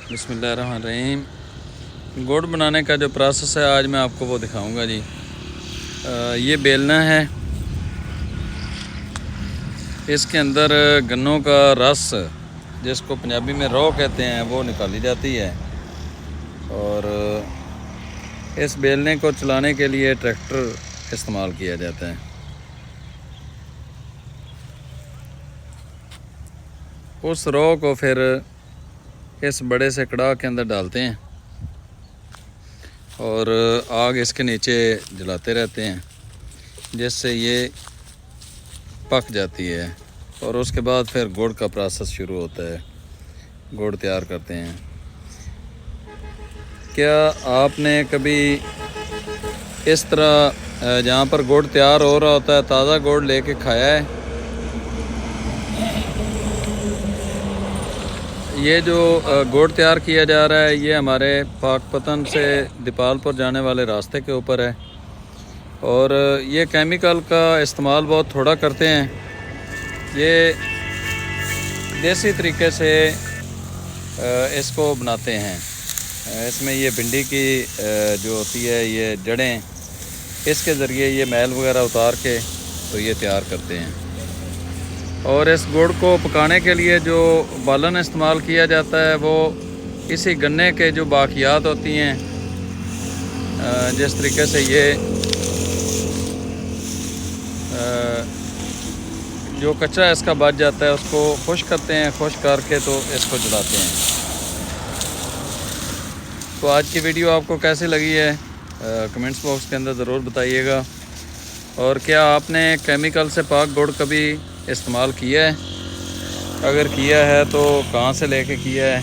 बिस्मिल्लाहिर्रहमानिर्रहीम। गुड़ बनाने का जो प्रोसेस है आज मैं आपको वो दिखाऊंगा जी। ये बेलना है, इसके अंदर गन्नों का रस जिसको पंजाबी में रौ कहते हैं वो निकाली जाती है और इस बेलने को चलाने के लिए ट्रैक्टर इस्तेमाल किया जाता है। उस रौ को फिर इस बड़े से कड़ाह के अंदर डालते हैं और आग इसके नीचे जलाते रहते हैं जिससे ये पक जाती है और उसके बाद फिर गुड़ का प्रोसेस शुरू होता है। गुड़ तैयार करते हैं। क्या आपने कभी इस तरह जहाँ पर गुड़ तैयार हो रहा होता है ताज़ा गुड़ लेके खाया है? ये जो गुड़ तैयार किया जा रहा है ये हमारे पाकपतन से दीपालपुर जाने वाले रास्ते के ऊपर है और ये केमिकल का इस्तेमाल बहुत थोड़ा करते हैं। ये देसी तरीके से इसको बनाते हैं। इसमें ये भिंडी की जो होती है ये जड़ें, इसके ज़रिए ये मैल वगैरह उतार के तो ये तैयार करते हैं। और इस गुड़ को पकाने के लिए जो बालन इस्तेमाल किया जाता है वो इसी गन्ने के जो बाकियात होती हैं, जिस तरीके से ये जो कचरा इसका बच जाता है उसको खुश करते हैं, खुश करके तो इसको जलाते हैं। तो आज की वीडियो आपको कैसी लगी है कमेंट्स बॉक्स के अंदर ज़रूर बताइएगा। और क्या आपने केमिकल से पाक गुड़ कभी इस्तेमाल किया है? अगर किया है तो कहाँ से लेके किया है?